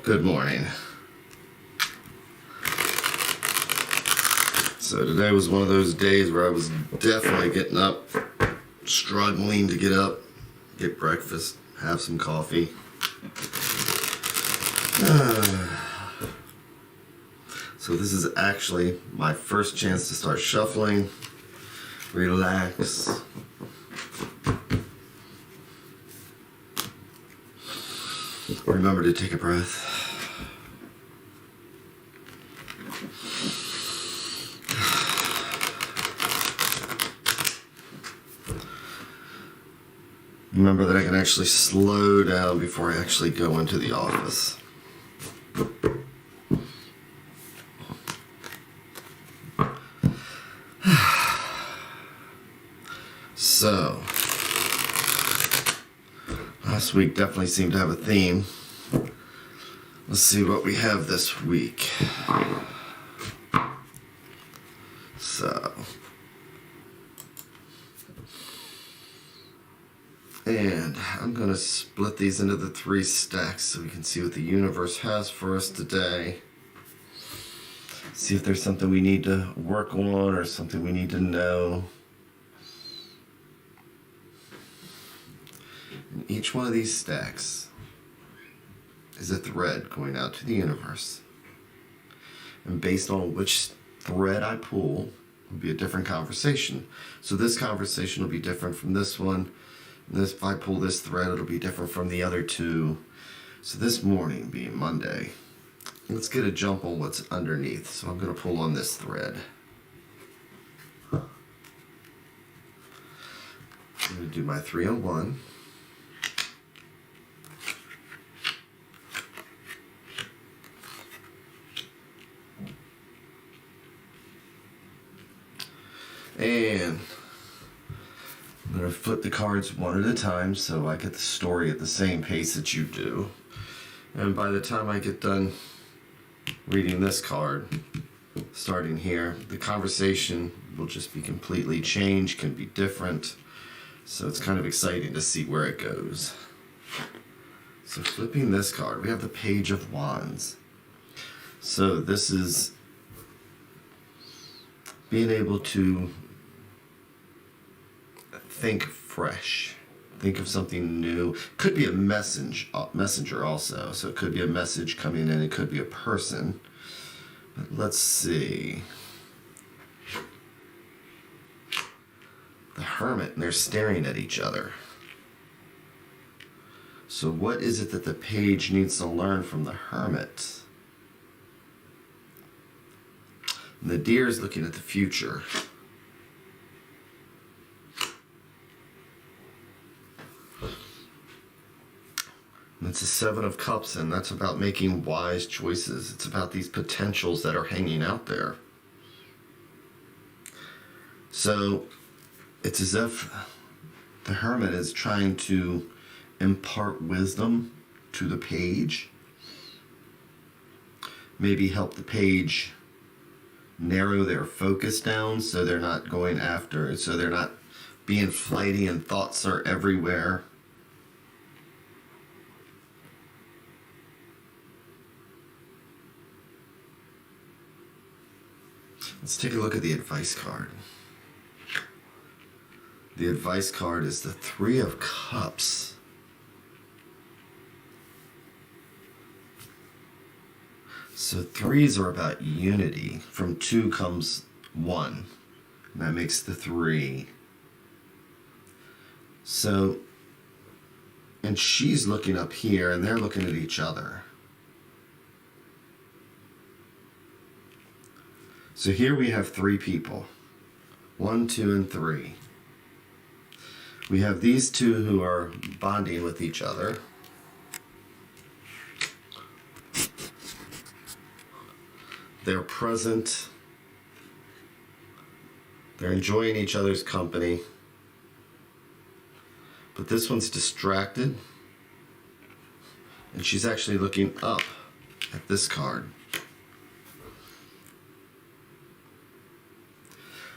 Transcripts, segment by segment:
Good morning. So today was one of those days where I was definitely getting up, struggling to get up, get breakfast, have some coffee. So this is actually my first chance to start shuffling, relax. Remember to take a breath. Remember that I can actually slow down before I actually go into the office. So, last week definitely seemed to have a theme. Let's see what we have this week. So, and I'm going to split these into the 3 stacks so we can see what the universe has for us today. See if there's something we need to work on or something we need to know. And each one of these stacks is a thread going out to the universe. And based on which thread I pull, will be a different conversation. So this conversation will be different from this one. This, if I pull this thread, it'll be different from the other 2. So this morning, being Monday, let's get a jump on what's underneath. So I'm going to pull on this thread. I'm going to do my 3 on 1. And I'm going to flip the cards one at a time so I get the story at the same pace that you do. And by the time I get done reading this card, starting here, the conversation will just be completely changed, can be different. So it's kind of exciting to see where it goes. So flipping this card, we have the Page of Wands. So this is being able to think fresh, think of something new. Could be a messenger also. So it could be a message coming in. It could be a person. But let's see. The Hermit, and they're staring at each other. So what is it that the page needs to learn from the Hermit? And the Deer is looking at the future. And it's a 7 of Cups, and that's about making wise choices. It's about these potentials that are hanging out there. So it's as if the Hermit is trying to impart wisdom to the page. Maybe help the page narrow their focus down so they're not going after it, so they're not being flighty and thoughts are everywhere. Let's take a look at the advice card. The advice card is the 3 of Cups. So 3s are about unity. From 2 comes 1. And that makes the 3. So, and she's looking up here and they're looking at each other. So here we have 3 people. 1, 2, and 3. We have these 2 who are bonding with each other. They're present. They're enjoying each other's company. But this one's distracted. And she's actually looking up at this card.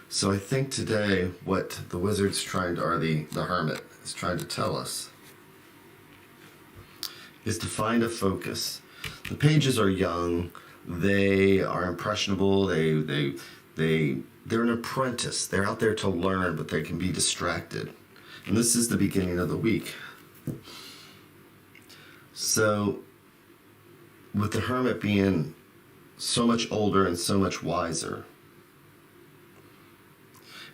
So I think today what the Wizard's trying to, or the Hermit is trying to tell us is to find a focus. The pages are young. They are impressionable. They're an apprentice. They're out there to learn, but they can be distracted. And this is the beginning of the week. So, with the Hermit being so much older and so much wiser,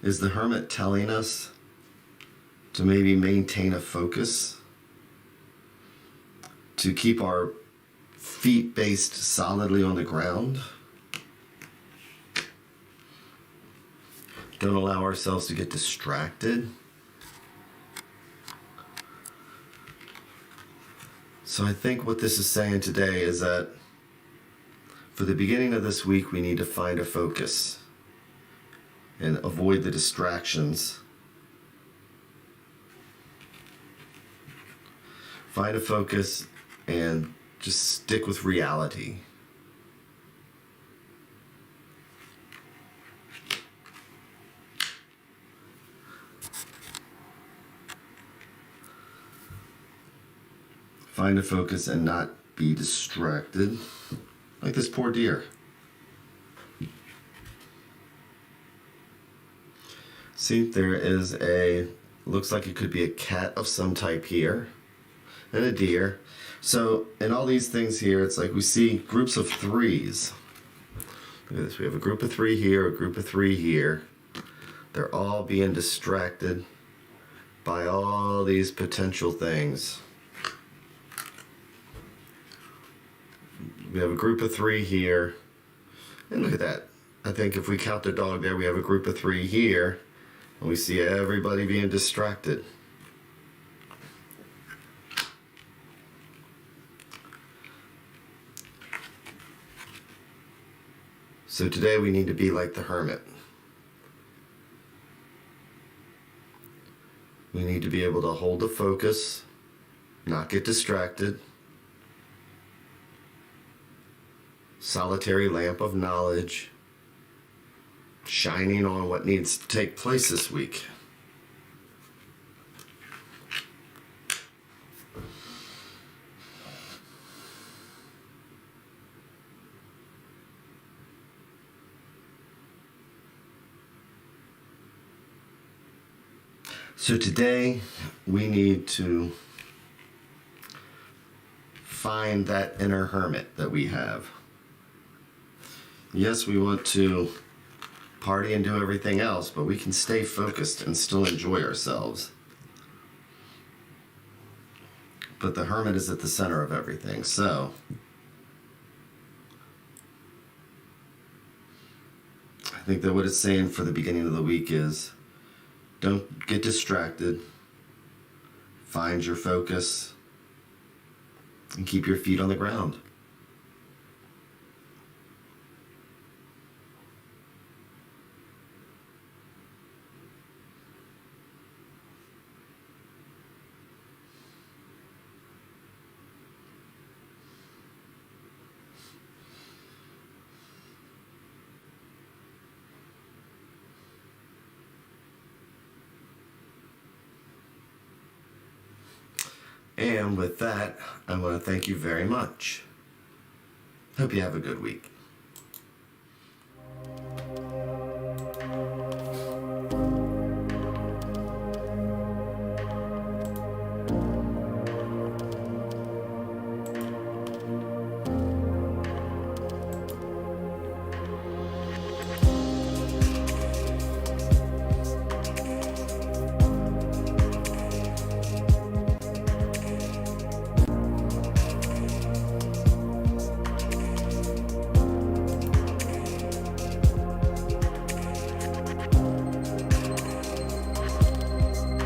is the Hermit telling us to maybe maintain a focus, to keep our feet based solidly on the ground? Don't allow ourselves to get distracted. So I think what this is saying today is that for the beginning of this week, we need to find a focus and avoid the distractions. Find a focus and just stick with reality. Find a focus and not be distracted, like this poor deer. See, there is looks like it could be a cat of some type here, and a deer. So, in all these things here, it's like we see groups of threes. Look at this, we have a group of three here, a group of three here. They're all being distracted by all these potential things. We have a group of three here. And look at that. I think if we count the dog there, we have a group of three here. And we see everybody being distracted. So today we need to be like the Hermit. We need to be able to hold the focus, not get distracted. Solitary lamp of knowledge, shining on what needs to take place this week. So today we need to find that inner hermit that we have. Yes, we want to party and do everything else, but we can stay focused and still enjoy ourselves. But the Hermit is at the center of everything, so I think that what it's saying for the beginning of the week is don't get distracted, find your focus, and keep your feet on the ground. And with that, I want to thank you very much. Hope you have a good week.